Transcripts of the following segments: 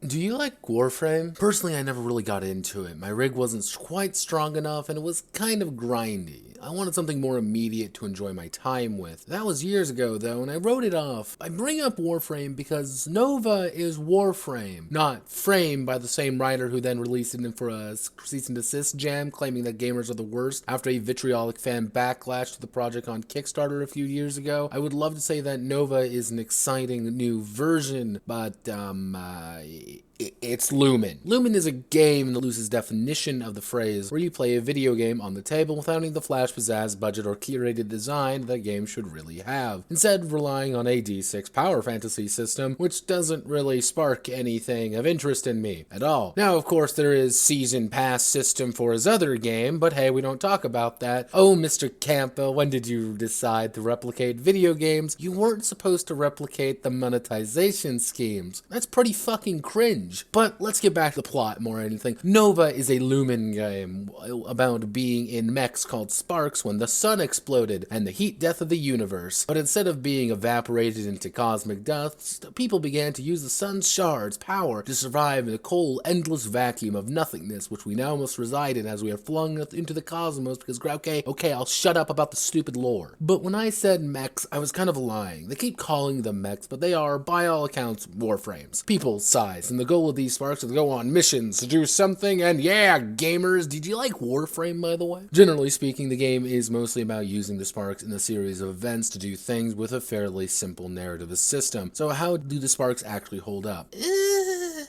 Do you like Warframe? Personally, I never really got into it. My rig wasn't quite strong enough and it was kind of grindy. I wanted something more immediate to enjoy my time with. That was years ago though, and I wrote it off. I bring up Warframe because Nova is Warframe, not Frame by the same writer who then released it for a cease and desist jam claiming that gamers are the worst after a vitriolic fan backlash to the project on Kickstarter a few years ago. I would love to say that Nova is an exciting new version, but it's Lumen. Lumen is a game that loses definition of the phrase where you play a video game on the table without any of the flash pizzazz, budget, or curated design that game should really have. Instead, relying on a D6 power fantasy system, which doesn't really spark anything of interest in me at all. Now, of course, there is season pass system for his other game, but hey, we don't talk about that. Oh, Mr. Campbell, when did you decide to replicate video games? You weren't supposed to replicate the monetization schemes. That's pretty fucking cringe. But let's get back to the plot more than anything. Nova is a Lumen game about being in mechs called sparks when the sun exploded and the heat death of the universe. But instead of being evaporated into cosmic dust, people began to use the sun's shards' power to survive in the cold, endless vacuum of nothingness, which we now must reside in as we are flung into the cosmos because, okay, I'll shut up about the stupid lore. But when I said mechs, I was kind of lying. They keep calling them mechs, but they are, by all accounts, warframes. People size, and the goal of these sparks is to go on missions to do something, and yeah, gamers, did you like Warframe, by the way? Generally speaking, the game is mostly about using the sparks in a series of events to do things with a fairly simple narrative system. So how do the sparks actually hold up?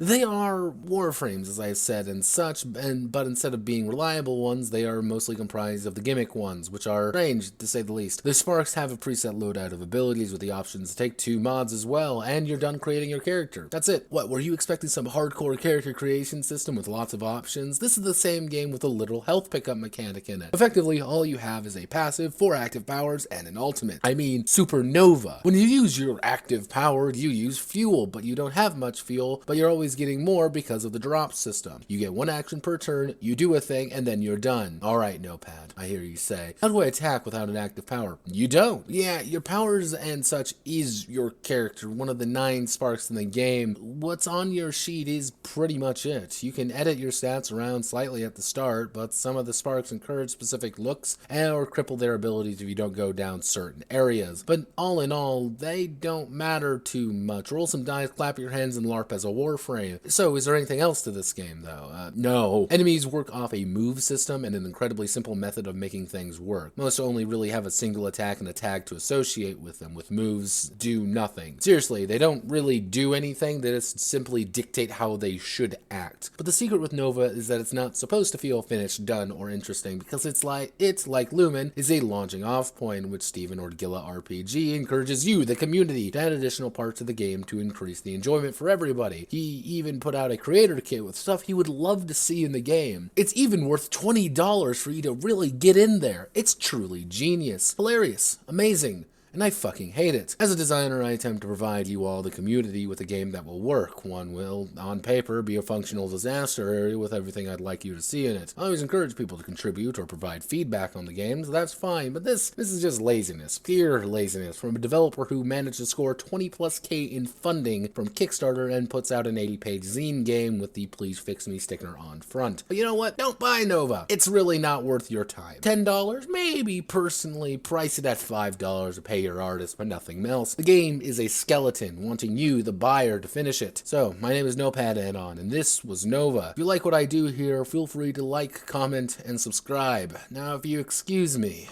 They are warframes, as I said, and such, but instead of being reliable ones, they are mostly comprised of the gimmick ones, which are strange, to say the least. The sparks have a preset loadout of abilities with the options to take 2 mods as well, and you're done creating your character. That's it. What, were you expecting some hardcore character creation system with lots of options? This is the same game with a literal health pickup mechanic in it. Effectively, all you have is a passive, 4 active powers, and an ultimate. I mean, supernova. When you use your active power, you use fuel, but you don't have much fuel, but you're always getting more because of the drop system. You get 1 action per turn, you do a thing, and then you're done. Alright, Notepad, I hear you say. How do I attack without an active power? You don't. Yeah, your powers and such is your character, one of the 9 sparks in the game. What's on your sheet is pretty much it. You can edit your stats around slightly at the start, but some of the sparks encourage specific looks or cripple their abilities if you don't go down certain areas. But all in all, they don't matter too much. Roll some dice, clap your hands, and LARP as a warframe. So, is there anything else to this game, though? No. Enemies work off a move system and an incredibly simple method of making things work. Most only really have a single attack and a tag to associate with them, with moves do nothing. Seriously, they don't really do anything, they just simply dictate how they should act. But the secret with Nova is that it's not supposed to feel finished, done, or interesting, because it's like Lumen, is a launching off point, which Steven Orgilla RPG encourages you, the community, to add additional parts of the game to increase the enjoyment for everybody. He even put out a creator kit with stuff he would love to see in the game. It's even worth $20 for you to really get in there. It's truly genius, hilarious, amazing, and I fucking hate it. As a designer, I attempt to provide you all, the community, with a game that will work. One will, on paper, be a functional disaster with everything I'd like you to see in it. I always encourage people to contribute or provide feedback on the games, that's fine, but this is just laziness. Pure laziness from a developer who managed to score 20+K in funding from Kickstarter and puts out an 80-page zine game with the please fix me sticker on front. But you know what? Don't buy Nova. It's really not worth your time. $10? Maybe. Personally, price it at $5 to pay your artist, but nothing else. The game is a skeleton wanting you, the buyer, to finish it. So, my name is Notepad Anon, and this was Nova. If you like what I do here, feel free to like, comment, and subscribe. Now, if you excuse me,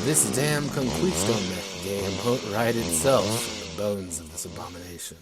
this damn concrete stone mech game won't ride itself from the bones of this abomination.